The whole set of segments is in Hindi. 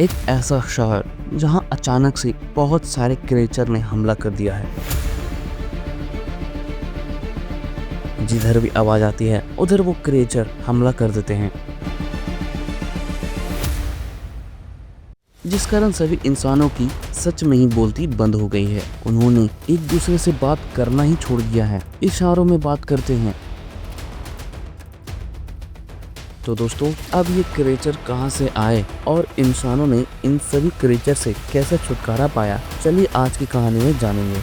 एक ऐसा शहर जहां अचानक से बहुत सारे क्रिएचर ने हमला कर दिया है। जिधर भी आवाज आती है उधर वो क्रिएचर हमला कर देते हैं, जिस कारण सभी इंसानों की सच में ही बोलती बंद हो गई है। उन्होंने एक दूसरे से बात करना ही छोड़ दिया है, इशारों में बात करते हैं। तो दोस्तों, अब ये क्रिएचर कहाँ से आए और इंसानों ने इन सभी क्रिएचर से कैसे छुटकारा पाया, चलिए आज की कहानी में जानेंगे।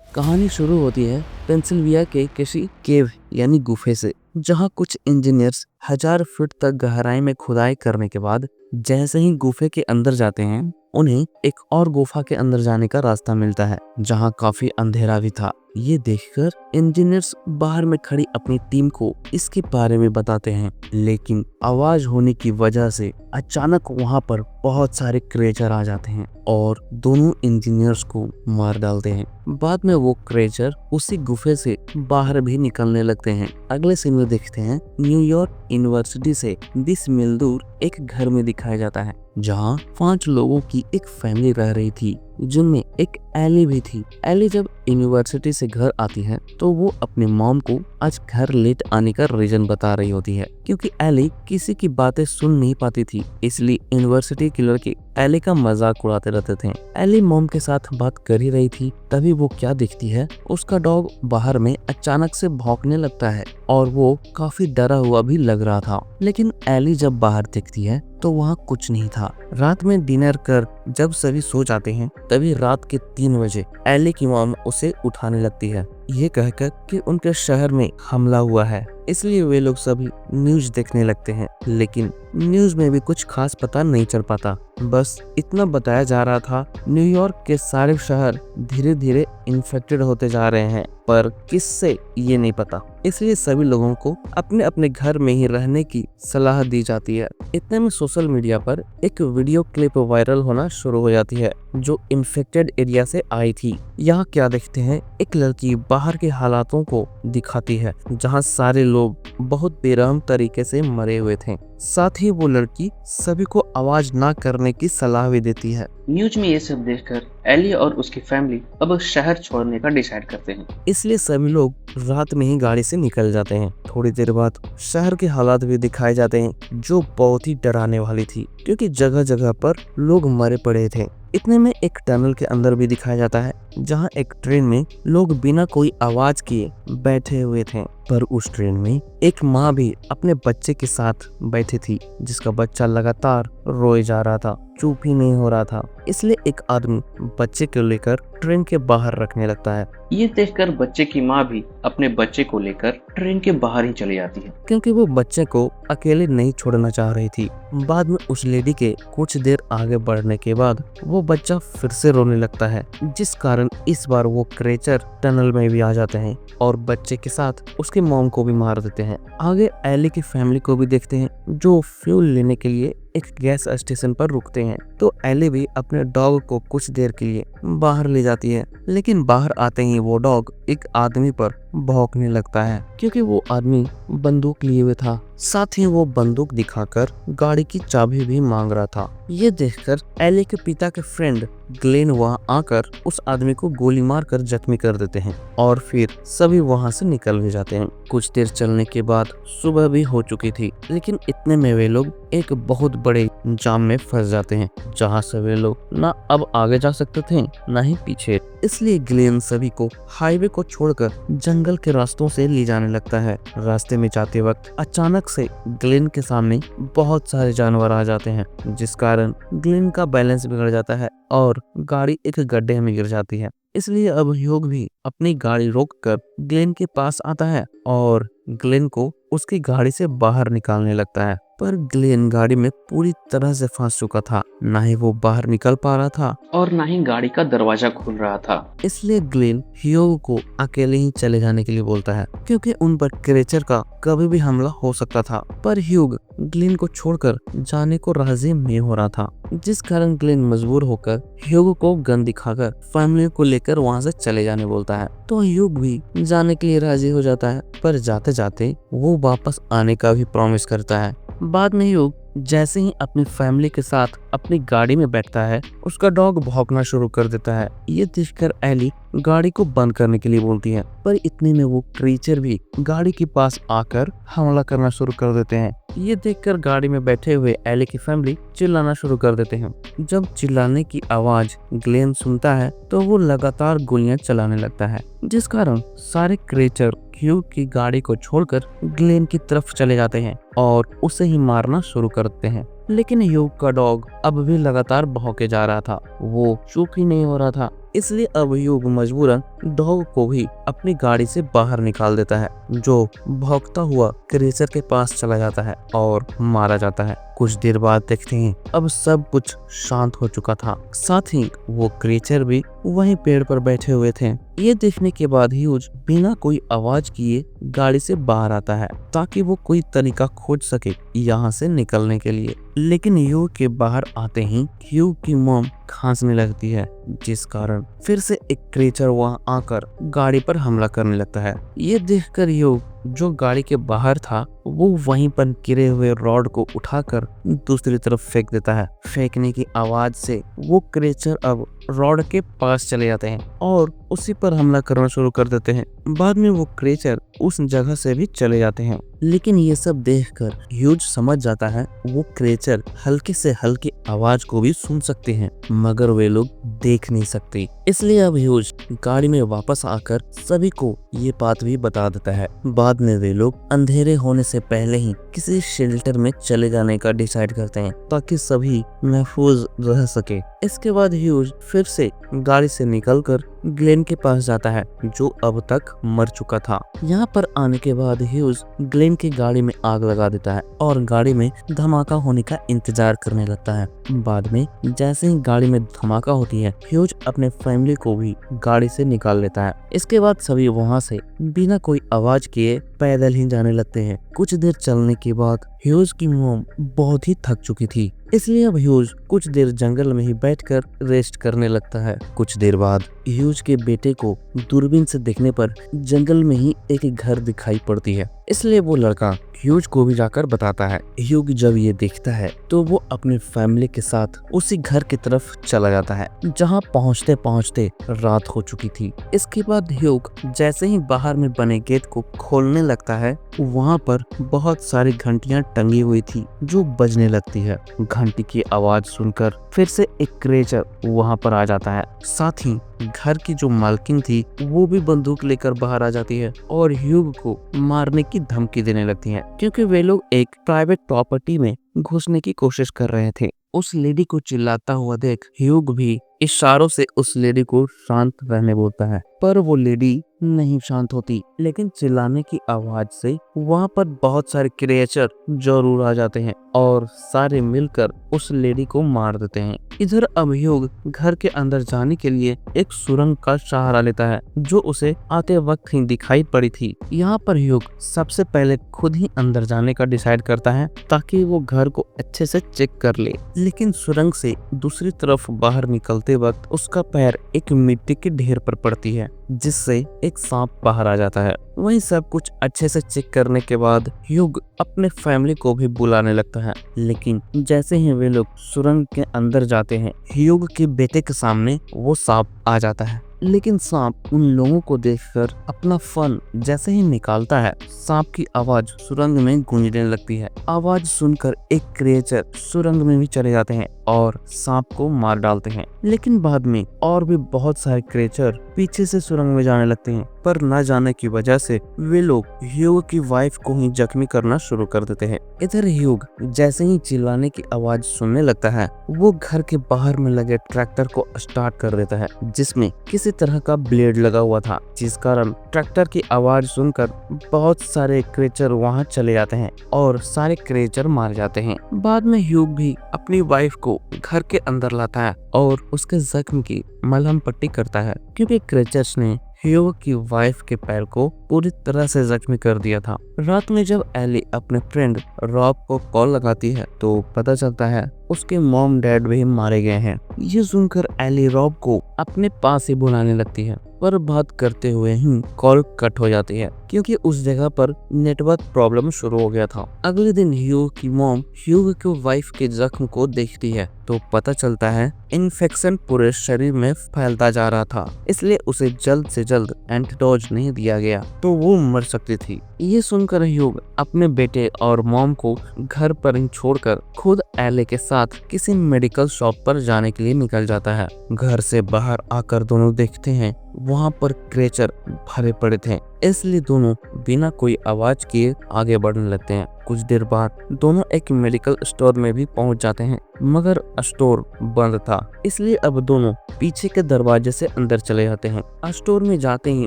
कहानी शुरू होती है पेंसिल्वेनिया के किसी केव यानी गुफे से, जहां कुछ इंजीनियर्स 1000 फीट तक गहराई में खुदाई करने के बाद जैसे ही गुफे के अंदर जाते हैं, उन्हें एक और गुफा के अंदर जाने का रास्ता मिलता है, जहां काफी अंधेरा भी था। ये देखकर इंजीनियर्स बाहर में खड़ी अपनी टीम को इसके बारे में बताते हैं, लेकिन आवाज होने की वजह से अचानक वहां पर बहुत सारे क्रिएचर आ जाते हैं और दोनों इंजीनियर्स को मार डालते हैं। बाद में वो क्रिएचर उसी गुफे से बाहर भी निकलने लगते हैं। अगले सीन में देखते हैं न्यूयॉर्क यूनिवर्सिटी से 20 मील दूर एक घर में दिखाया जाता है, जहां 5 लोगों की एक फैमिली रह रही थी, जिनमें एक एली भी थी। एली जब यूनिवर्सिटी से घर आती है तो वो अपने मॉम को आज घर लेट आने का रीजन बता रही होती है, क्योंकि एली किसी की बातें सुन नहीं पाती थी, इसलिए यूनिवर्सिटी के लड़के एली का मजाक उड़ाते रहते थे। एली मॉम के साथ बात कर ही रही थी, तभी वो क्या दिखती है, उसका डॉग बाहर में अचानक से भौंकने लगता है और वो काफी डरा हुआ भी लग रहा था। लेकिन एली जब बाहर देखती है तो वहाँ कुछ नहीं था। रात में डिनर कर जब सभी सो जाते हैं, तभी रात के 3 बजे एली की मॉम उसे उठाने लगती है, ये कहकर कि उनके शहर में हमला हुआ है। इसलिए वे लोग सभी न्यूज देखने लगते हैं, लेकिन न्यूज में भी कुछ खास पता नहीं चल पाता। बस इतना बताया जा रहा था न्यूयॉर्क के सारे शहर धीरे धीरे इन्फेक्टेड होते जा रहे हैं, पर किससे ये नहीं पता। इसलिए सभी लोगों को अपने अपने घर में ही रहने की सलाह दी जाती है। इतने में सोशल मीडिया पर एक वीडियो क्लिप वायरल होना शुरू हो जाती है, जो इन्फेक्टेड एरिया से आई थी। यहाँ क्या देखते हैं, एक लड़की बाहर के हालातों को दिखाती है, जहाँ सारे लोग बहुत बेरहम तरीके से मरे हुए थे। साथ ही वो लड़की सभी को आवाज ना करने की सलाह भी देती है। न्यूज में ये सब देखकर एली और उसकी फैमिली अब शहर छोड़ने का डिसाइड करते हैं। इसलिए सभी लोग रात में ही गाड़ी से निकल जाते हैं। थोड़ी देर बाद शहर के हालात भी दिखाए जाते हैं, जो बहुत ही डराने वाली थी, क्योंकि जगह जगह पर लोग मरे पड़े थे। इतने में एक टनल के अंदर भी दिखाया जाता है, जहां एक ट्रेन में लोग बिना कोई आवाज किए बैठे हुए थे। पर उस ट्रेन में एक माँ भी अपने बच्चे के साथ बैठी थी, जिसका बच्चा लगातार रोए जा रहा था, चुप ही नहीं हो रहा था। इसलिए एक आदमी बच्चे को लेकर ट्रेन के बाहर रखने लगता है। ये देखकर बच्चे की माँ भी अपने बच्चे को लेकर ट्रेन के बाहर ही चली जाती है, क्योंकि वो बच्चे को अकेले नहीं छोड़ना चाह रही थी। बाद में उस लेडी के कुछ देर आगे बढ़ने के बाद वो बच्चा फिर से रोने लगता है, जिस कारण इस बार वो क्रिएचर टनल में भी आ जाते हैं और बच्चे के साथ उसके मॉम को भी मार देते हैं। आगे एली की फैमिली को भी देखते हैं, जो फ्यूल लेने के लिए एक गैस स्टेशन पर रुकते हैं। तो एली भी अपने डॉग को कुछ देर के लिए बाहर ले जाती है, लेकिन बाहर आते ही वो डॉग एक आदमी पर भौंकने लगता है, क्योंकि वो आदमी बंदूक लिए हुए था। साथ ही वो बंदूक दिखाकर गाड़ी की चाबी भी मांग रहा था। ये देखकर एली के पिता के फ्रेंड ग्लेन वहां आकर उस आदमी को गोली मारकर जख्मी कर देते हैं और फिर सभी वहां से निकल भी जाते हैं। कुछ देर चलने के बाद सुबह भी हो चुकी थी, लेकिन इतने में वे लोग एक बहुत बड़े जाम में फंस जाते हैं, जहां से वे लोग ना अब आगे जा सकते थे ना ही पीछे। इसलिए ग्लेन सभी को हाईवे को छोड़कर जंगल के रास्तों से ले जाने लगता है। रास्ते में जाते वक्त अचानक से ग्लेन के सामने बहुत सारे जानवर आ जाते हैं, जिस कारण ग्लेन का बैलेंस बिगड़ जाता है और गाड़ी एक गड्ढे में गिर जाती है। इसलिए अब ह्यूग भी अपनी गाड़ी रोककर ग्लेन के पास आता है और ग्लेन को उसकी गाड़ी से बाहर निकालने लगता है। पर ग्लेन गाड़ी में पूरी तरह से फंस चुका था, ना ही वो बाहर निकल पा रहा था और ना ही गाड़ी का दरवाजा खुल रहा था। इसलिए ग्लेन ह्यूग को अकेले ही चले जाने के लिए बोलता है, क्योंकि उन पर क्रिएचर का कभी भी हमला हो सकता था। पर ह्यूग ग्लेन को छोड़कर जाने को राजी नहीं हो रहा था, जिस कारण ग्लेन मजबूर होकर ह्यूग को गन दिखाकर फैमिली को लेकर वहां से चले जाने बोलता है। तो ह्यूग भी जाने के लिए राजी हो जाता है, पर जाते जाते वो वापस आने का भी प्रॉमिस करता है। बाद में ह्यूग जैसे ही अपनी फैमिली के साथ अपनी गाड़ी में बैठता है, उसका डॉग भौंकना शुरू कर देता है। ये देखकर एली गाड़ी को बंद करने के लिए बोलती है, पर इतने में वो क्रीचर भी गाड़ी के पास आकर हमला करना शुरू कर देते हैं। ये देखकर गाड़ी में बैठे हुए एली की फैमिली चिल्लाना शुरू कर देते हैं। जब चिल्लाने की आवाज ग्लेन सुनता है तो वो लगातार गोलियां चलाने लगता है, जिस कारण सारे क्रीचर ह्यूग की गाड़ी को छोड़कर ग्लेन की तरफ चले जाते हैं और उसे ही मारना शुरू करते हैं। लेकिन ह्यूग का डॉग अब भी लगातार भौंके जा रहा था, वो चुप ही नहीं हो रहा था। इसलिए अब ह्यूग मजबूरन डॉग को भी अपनी गाड़ी से बाहर निकाल देता है, जो भौंकता हुआ क्रीचर के पास चला जाता है और मारा जाता है। कुछ देर बाद देखते हैं अब सब कुछ शांत हो चुका था, साथ ही वो क्रीचर भी वहीं पेड़ पर बैठे हुए थे। ये देखने के बाद ह्यूज बिना कोई आवाज किए गाड़ी से बाहर आता है ताकि वो कोई तरीका खोज सके यहाँ से निकलने के लिए। लेकिन ह्यूग के बाहर आते ही ह्यूग की मॉम खांसने लगती है, जिस कारण फिर से एक क्रीचर वहां आकर गाड़ी पर हमला करने लगता है। ये देखकर ह्यूग जो गाड़ी के बाहर था वो वहीं पर गिरे हुए रॉड को उठाकर दूसरी तरफ फेंक देता है। फेंकने की आवाज से वो क्रीचर अब रॉड के पास चले जाते हैं और उसी पर हमला करना शुरू कर देते हैं। बाद में वो क्रीचर उस जगह से भी चले जाते हैं। लेकिन ये सब देखकर ह्यूज समझ जाता है वो क्रीचर हल्के से हल्की आवाज को भी सुन सकते हैं, मगर वे लोग देख नहीं सकते। इसलिए अब ह्यूज गाड़ी में वापस आकर सभी को ये बात भी बता देता है। बाद में वे लोग अंधेरे होने से पहले ही किसी शेल्टर में चले जाने का डिसाइड करते हैं ताकि सभी महफूज रह सके। इसके बाद ह्यूज फिर से गाड़ी से निकलकर ग्लेन के पास जाता है, जो अब तक मर चुका था। यहाँ पर आने के बाद ह्यूज ग्लेन की गाड़ी में आग लगा देता है और गाड़ी में धमाका होने का इंतजार करने लगता है। बाद में जैसे ही गाड़ी में धमाका होती है, ह्यूज अपने फैमिली को भी गाड़ी से निकाल लेता है। इसके बाद सभी वहाँ से बिना कोई आवाज किए पैदल ही जाने लगते हैं। कुछ देर चलने के बाद ह्यूज की मॉम बहुत ही थक चुकी थी, इसलिए अब ह्यूज कुछ देर जंगल में ही बैठकर रेस्ट करने लगता है। कुछ देर बाद ह्यूज के बेटे को दूरबीन से देखने पर जंगल में ही एक घर दिखाई पड़ती है, इसलिए वो लड़का ह्यूज को भी जाकर बताता है। ह्यूज जब ये देखता है तो वो अपनी फैमिली के साथ उसी घर की तरफ चला जाता है, जहाँ पहुँचते पहुँचते रात हो चुकी थी। इसके बाद ह्यूज जैसे ही बाहर में बने गेट को खोलने लगता है, वहाँ पर बहुत सारी घंटियां टंगी हुई थी जो बजने लगती है। घंटी की आवाज सुनकर फिर से एक क्रीचर वहां पर आ जाता है। साथ ही घर की जो मालकिन थी वो भी बंदूक लेकर बाहर आ जाती है और ह्यूग को मारने की धमकी देने लगती है, क्योंकि वे लोग एक प्राइवेट प्रॉपर्टी में घुसने की कोशिश कर रहे थे। उस लेडी को चिल्लाता हुआ देख ह्यूग भी इशारों से उस लेडी को शांत रहने बोलता है, पर वो लेडी नहीं शांत होती। लेकिन चिल्लाने की आवाज से वहाँ पर बहुत सारे क्रिएचर जरूर आ जाते हैं और सारे मिलकर उस लेडी को मार देते हैं। इधर अब ह्यूग घर के अंदर जाने के लिए एक सुरंग का सहारा लेता है, जो उसे आते वक्त ही दिखाई पड़ी थी। यहाँ पर ह्यूग सबसे पहले खुद ही अंदर जाने का डिसाइड करता है ताकि वो घर को अच्छे से चेक कर ले। लेकिन सुरंग से दूसरी तरफ बाहर निकलते वक्त उसका पैर एक मिट्टी के ढेर पर पड़ती है, जिससे एक सांप बाहर आ जाता है। वहीं सब कुछ अच्छे से चेक करने के बाद ह्यूग अपने फैमिली को भी बुलाने लगता है। लेकिन जैसे ही वे लोग सुरंग के अंदर जाते हैं, ह्यूग के बेटे के सामने वो सांप आ जाता है। लेकिन सांप उन लोगों को देखकर अपना फन जैसे ही निकालता है, सांप की आवाज सुरंग में गूंजने लगती है। आवाज सुनकर एक क्रिएचर सुरंग में भी चले जाते हैं और सांप को मार डालते हैं। लेकिन बाद में और भी बहुत सारे क्रिएचर पीछे से सुरंग में जाने लगते हैं, पर न जाने की वजह से वे लोग ह्यूग की वाइफ को ही जख्मी करना शुरू कर देते हैं। इधर ह्यूग जैसे ही चिल्लाने की आवाज सुनने लगता है, वो घर के बाहर में लगे ट्रैक्टर को स्टार्ट कर देता है, जिसमें किसी तरह का ब्लेड लगा हुआ था, जिस कारण ट्रैक्टर की आवाज सुनकर बहुत सारे क्रिएचर वहां चले जाते हैं और सारे क्रिएचर मार जाते हैं। बाद में ह्यूग भी अपनी वाइफ को घर के अंदर लाता है और उसके जख्म की मलहम पट्टी करता है, क्योंकि क्रिएचर्स ने ह्यूग की वाइफ के पैर को पूरी तरह से जख्मी कर दिया था। रात में जब एली अपने फ्रेंड रॉब को कॉल लगाती है तो पता चलता है उसके मॉम डैड भी मारे गए हैं। ये सुनकर एली रॉब को अपने पास ही बुलाने लगती है पर बात करते हुए ही कॉल कट हो जाती है क्योंकि उस जगह पर नेटवर्क प्रॉब्लम शुरू हो गया था। अगले दिन ह्यूग की मॉम ह्यूग की वाइफ के जख्म को देखती है तो पता चलता है इन्फेक्शन पूरे शरीर में फैलता जा रहा था, इसलिए उसे जल्द से जल्द एंटीडोज नहीं दिया गया तो वो मर सकती थी। ये सुनकर ह्यूग अपने बेटे और मॉम को घर पर ही छोड़कर खुद एले के साथ किसी मेडिकल शॉप पर जाने के लिए निकल जाता है। घर से बाहर आकर दोनों देखते हैं वहाँ पर क्रेचर भरे पड़े थे, इसलिए दोनों बिना कोई आवाज किए आगे बढ़ने लगते हैं। कुछ देर बाद दोनों एक मेडिकल स्टोर में भी पहुंच जाते हैं, मगर स्टोर बंद था, इसलिए अब दोनों पीछे के दरवाजे से अंदर चले जाते हैं। स्टोर में जाते ही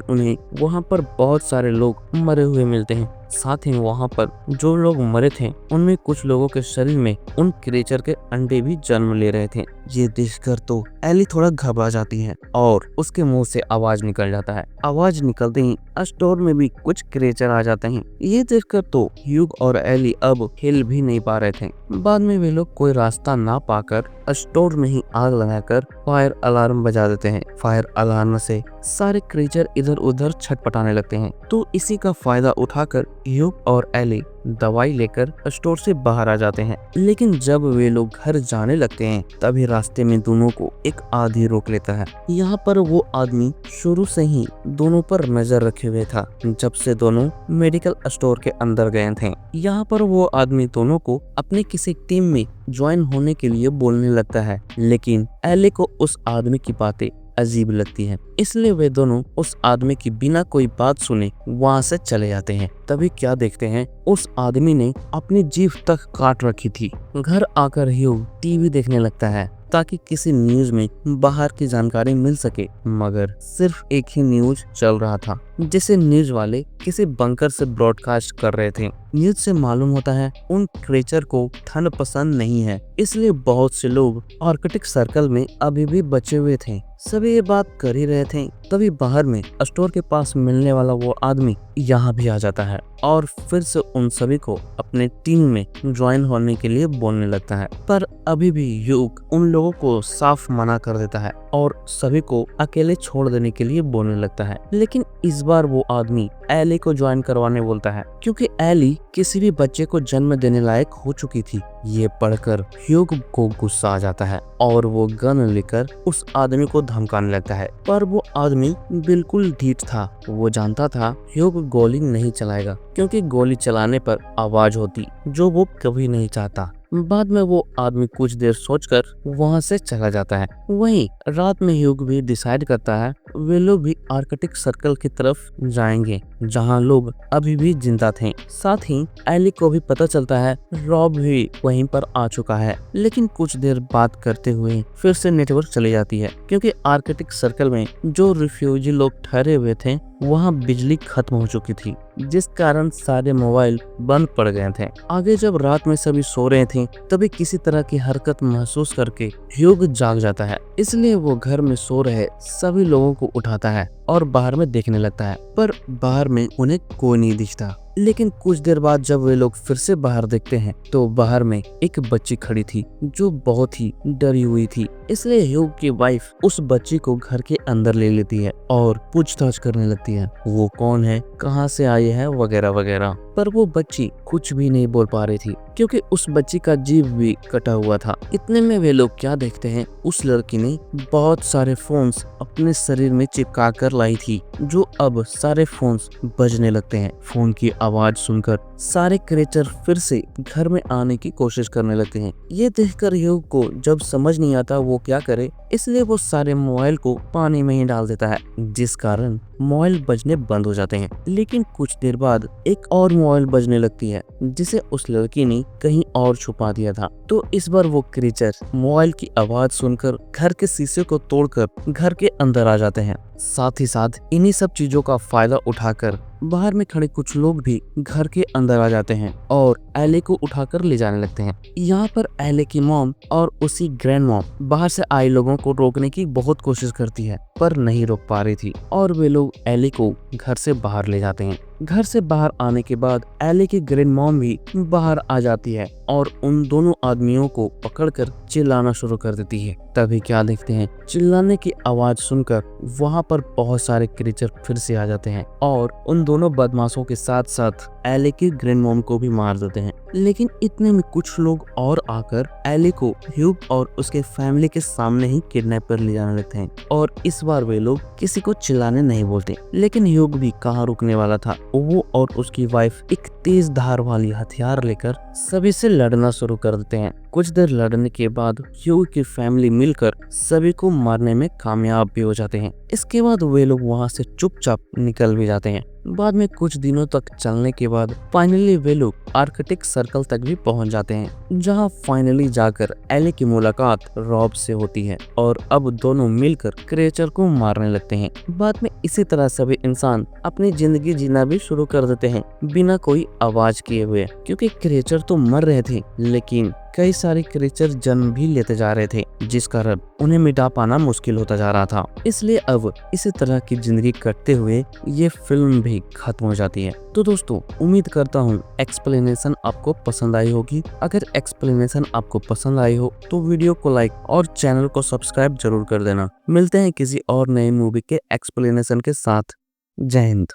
उन्हें वहां पर बहुत सारे लोग मरे हुए मिलते हैं। साथ ही वहां पर जो लोग मरे थे उनमें कुछ लोगों के शरीर में उन क्रिएचर के अंडे भी जन्म ले रहे थे। ये देखकर तो एली थोड़ा घबरा जाती है और उसके मुंह से आवाज निकल जाता है। आवाज निकलते ही स्टोर में भी कुछ क्रिएचर आ जाते हैं। ये देखकर तो ह्यूग और एली अब हिल भी नहीं पा रहे थे। बाद में वे लोग कोई रास्ता ना पाकर स्टोर में ही आग लगाकर फायर अलार्म बजा देते हैं। फायर अलार्म से सारे क्रिएचर इधर उधर छटपटाने लगते हैं, तो इसी का फायदा उठाकर ह्यूग और एली दवाई लेकर स्टोर से बाहर आ जाते हैं। लेकिन जब वे लोग घर जाने लगते हैं तभी रास्ते में दोनों को एक आदमी रोक लेता है। यहाँ पर वो आदमी शुरू से ही दोनों पर नजर रखे हुए था, जब से दोनों मेडिकल स्टोर के अंदर गए थे। यहाँ पर वो आदमी दोनों को अपनी किसी टीम में ज्वाइन होने के लिए बोलने लगता है, लेकिन एले को उस आदमी की बातें अजीब लगती है, इसलिए वे दोनों उस आदमी की बिना कोई बात सुने वहाँ से चले जाते हैं। तभी क्या देखते हैं, उस आदमी ने अपनी जीभ तक काट रखी थी। घर आकर ह्यूग टीवी देखने लगता है ताकि किसी न्यूज में बाहर की जानकारी मिल सके, मगर सिर्फ एक ही न्यूज चल रहा था जिसे न्यूज वाले किसी बंकर से ब्रॉडकास्ट कर रहे थे। न्यूज से मालूम होता है उन क्रिएचर को ठंड पसंद नहीं है, इसलिए बहुत से लोग आर्कटिक सर्कल में अभी भी बचे हुए थे। सभी ये बात कर ही रहे थे, तभी बाहर में स्टोर के पास मिलने वाला वो आदमी यहाँ भी आ जाता है और फिर से उन सभी को अपने टीम में ज्वाइन होने के लिए बोलने लगता है। पर अभी भी ह्यूग उन लोगों को साफ मना कर देता है और सभी को अकेले छोड़ देने के लिए बोलने लगता है। लेकिन इस बार वो आदमी एली को ज्वाइन करवाने बोलता है, क्योंकि एली किसी भी बच्चे को जन्म देने लायक हो चुकी थी। ये पढ़कर ह्यूग को गुस्सा आ जाता है और वो गन लेकर उस आदमी को धमकाने लगता है, पर वो आदमी बिल्कुल ढीठ था। वो जानता था ह्यूग गोली नहीं चलाएगा, क्योंकि गोली चलाने पर आवाज होती जो वो कभी नहीं चाहता। बाद में वो आदमी कुछ देर सोचकर वहां से चला जाता है। वहीं रात में ह्यूग भी डिसाइड करता है वे लोग भी आर्कटिक सर्कल की तरफ जाएंगे जहां लोग अभी भी जिंदा थे। साथ ही एली को भी पता चलता है रॉब भी वहीं पर आ चुका है। लेकिन कुछ देर बात करते हुए फिर से नेटवर्क चली जाती है, क्योंकि आर्कटिक सर्कल में जो रिफ्यूजी लोग ठहरे हुए थे वहां बिजली खत्म हो चुकी थी, जिस कारण सारे मोबाइल बंद पड़ गए थे। आगे जब रात में सभी सो रहे थे तभी किसी तरह की हरकत महसूस करके ह्यूग जाग जाता है, इसलिए वो घर में सो रहे सभी लोगों को उठाता है और बाहर में देखने लगता है, पर बाहर में उन्हें कोई नहीं दिखता। लेकिन कुछ देर बाद जब वे लोग फिर से बाहर देखते हैं तो बाहर में एक बच्ची खड़ी थी जो बहुत ही डरी हुई थी, इसलिए ह्यूग की वाइफ उस बच्ची को घर के अंदर ले लेती है और पूछताछ करने लगती है वो कौन है, कहाँ से आई है, वगैरह वगैरह। पर वो बच्ची कुछ भी नहीं बोल पा रही थी, क्योंकि उस बच्ची का जीभ भी कटा हुआ था। इतने में वे लोग क्या देखते हैं, उस लड़की ने बहुत सारे फोन्स अपने शरीर में चिपका कर लाई थी, जो अब सारे फोन्स बजने लगते हैं। फोन की आवाज सुनकर सारे क्रिएचर फिर से घर में आने की कोशिश करने लगते हैं। ये देखकर ह्यूग को जब समझ नहीं आता वो क्या करे, इसलिए वो सारे मोबाइल को पानी में ही डाल देता है, जिस कारण मोबाइल बजने बंद हो जाते हैं। लेकिन कुछ देर बाद एक और मोबाइल बजने लगती है, जिसे उस लड़की ने कहीं और छुपा दिया था। तो इस बार वो क्रिएचर मोबाइल की आवाज सुनकर घर के शीशे को तोड़कर घर के अंदर आ जाते हैं। साथ ही साथ इन्हीं सब चीजों का फायदा उठाकर बाहर में खड़े कुछ लोग भी घर के अंदर आ जाते हैं और एले को उठाकर ले जाने लगते हैं। यहाँ पर एले की मॉम और उसी ग्रैंड मॉम बाहर से आए लोगों को रोकने की बहुत कोशिश करती है, पर नहीं रोक पा रही थी और वे लोग एले को घर से बाहर ले जाते हैं। घर से बाहर आने के बाद एली की ग्रैंड मॉम भी बाहर आ जाती है और उन दोनों आदमियों को पकड़कर चिल्लाना शुरू कर देती है। तभी क्या देखते हैं, चिल्लाने की आवाज सुनकर वहां पर बहुत सारे क्रीचर फिर से आ जाते हैं और उन दोनों बदमाशों के साथ साथ एली की ग्रैंड मॉम को भी मार देते हैं। लेकिन इतने में कुछ लोग और आकर एली को ह्यूग और उसके फैमिली के सामने ही किडनैप कर ले जाने लगते हैं और इस बार वे लोग किसी को चिल्लाने नहीं बोलते। लेकिन ह्यूग भी कहाँ रुकने वाला था, वो और उसकी वाइफ एक तेज धार वाली हथियार लेकर सभी से लड़ना शुरू कर देते हैं। कुछ देर लड़ने के बाद ह्यूग की फैमिली मिलकर सभी को मारने में कामयाब भी हो जाते हैं। इसके बाद वे लोग वहां से चुपचाप निकल भी जाते हैं। बाद में कुछ दिनों तक चलने के बाद फाइनली वे लोग आर्कटिक सर्कल तक भी पहुंच जाते हैं, जहां फाइनली जाकर एली की मुलाकात रॉब से होती है और अब दोनों मिलकर क्रिएचर को मारने लगते हैं। बाद में इसी तरह सभी इंसान अपनी जिंदगी जीना भी शुरू कर देते हैं बिना कोई आवाज किए हुए, क्योंकि क्रिएचर तो मर रहे थे लेकिन कई सारे क्रिएचर जन्म भी लेते जा रहे थे, जिस कारण उन्हें मिटा पाना मुश्किल होता जा रहा था। इसलिए अब इसी तरह की जिंदगी कटते हुए ये फिल्म भी खत्म हो जाती है। तो दोस्तों, उम्मीद करता हूँ एक्सप्लेनेशन आपको पसंद आई होगी। अगर एक्सप्लेनेशन आपको पसंद आई हो तो वीडियो को लाइक और चैनल को सब्सक्राइब जरूर कर देना। मिलते हैं किसी और नए मूवी के एक्सप्लेनेशन के साथ। जय हिंद।